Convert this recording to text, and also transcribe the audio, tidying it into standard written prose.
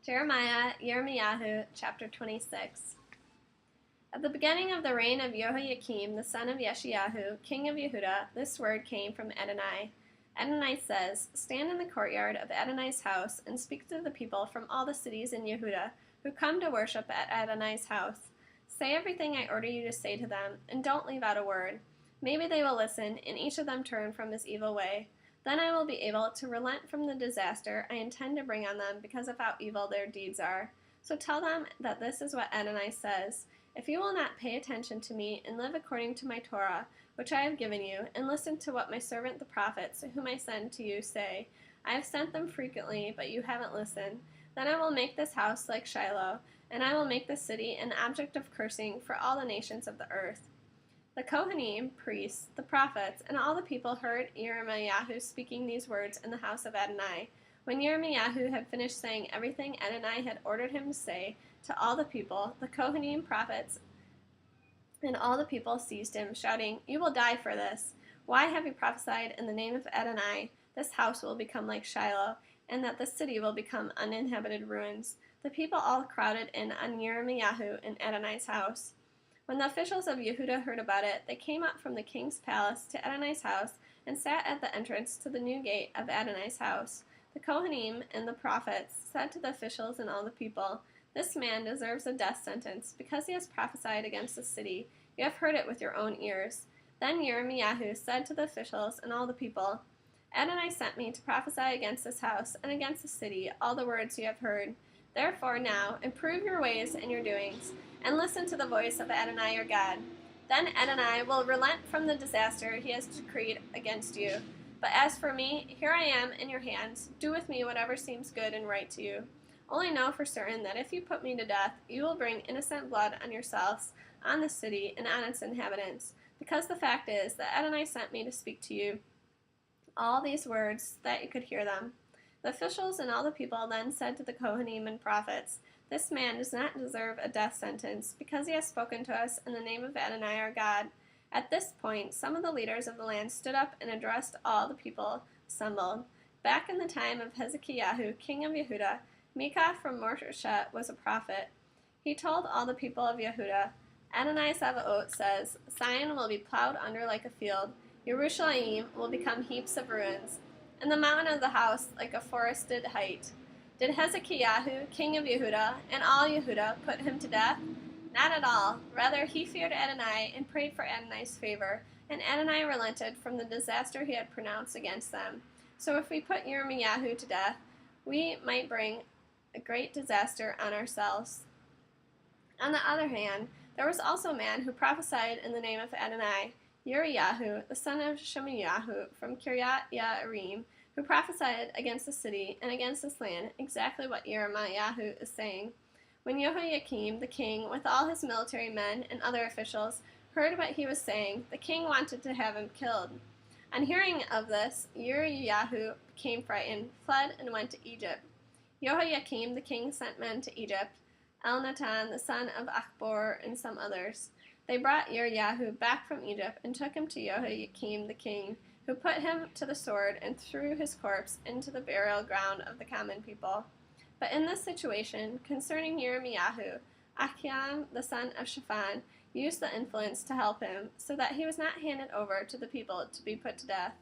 Jeremiah, Yirmiyahu, chapter 26. At the beginning of the reign of Jehoiakim, the son of Yeshayahu, king of Yehudah, this word came from Adonai. Adonai says, "Stand in the courtyard of Adonai's house and speak to the people from all the cities in Yehudah who come to worship at Adonai's house. Say everything I order you to say to them, and don't leave out a word. Maybe they will listen, and each of them turn from his evil way. Then I will be able to relent from the disaster I intend to bring on them because of how evil their deeds are. So tell them that this is what Adonai says. If you will not pay attention to me and live according to my Torah, which I have given you, and listen to what my servant the prophets, whom I send to you, say, I have sent them frequently, but you haven't listened. Then I will make this house like Shiloh, and I will make this city an object of cursing for all the nations of the earth." The Kohanim, priests, the prophets, and all the people heard Yirmiyahu speaking these words in the house of Adonai. When Yirmiyahu had finished saying everything Adonai had ordered him to say to all the people, the Kohanim, prophets, and all the people seized him, shouting, "You will die for this! Why have you prophesied in the name of Adonai? This house will become like Shiloh, and that this city will become uninhabited ruins." The people all crowded in on Yirmiyahu in Adonai's house. When the officials of Yehudah heard about it, they came up from the king's palace to Adonai's house and sat at the entrance to the new gate of Adonai's house. The Kohanim and the prophets said to the officials and all the people, "This man deserves a death sentence because he has prophesied against the city. You have heard it with your own ears." Then Yirmiyahu said to the officials and all the people, "Adonai sent me to prophesy against this house and against the city all the words you have heard. Therefore now improve your ways and your doings, and listen to the voice of Adonai your God. Then Adonai will relent from the disaster he has decreed against you. But as for me, here I am in your hands. Do with me whatever seems good and right to you. Only know for certain that if you put me to death, you will bring innocent blood on yourselves, on the city, and on its inhabitants, because the fact is that Adonai sent me to speak to you all these words, that you could hear them." The officials and all the people then said to the Kohanim and prophets, "This man does not deserve a death sentence, because he has spoken to us in the name of Adonai our God." At this point, some of the leaders of the land stood up and addressed all the people assembled. Back in the time of Hezekiah, king of Yehudah, Micah from Moreshet was a prophet. He told all the people of Yehudah, "Adonai Sabaoth says, Zion will be plowed under like a field, Yerushalayim will become heaps of ruins, and the mountain of the house like a forested height." Did Hezekiah, king of Yehudah, and all Yehudah put him to death? Not at all. Rather, he feared Adonai and prayed for Adonai's favor, and Adonai relented from the disaster he had pronounced against them. So if we put Yirmiyahu to death, we might bring a great disaster on ourselves. On the other hand, there was also a man who prophesied in the name of Adonai, Uriyahu, the son of Shemayahu from Kiryat Yearim, who prophesied against the city and against this land exactly what Yirmiyahu is saying. When Jehoiakim, the king, with all his military men and other officials, heard what he was saying, the king wanted to have him killed. On hearing of this, Uriyahu became frightened, fled, and went to Egypt. Jehoiakim, the king, sent men to Egypt, Elnatan, the son of Achbor, and some others. They brought Uriyahu back from Egypt and took him to Jehoiakim, the king, who put him to the sword and threw his corpse into the burial ground of the common people. But in this situation, concerning Yirmiyahu, Achiam, the son of Shaphan, used the influence to help him, so that he was not handed over to the people to be put to death.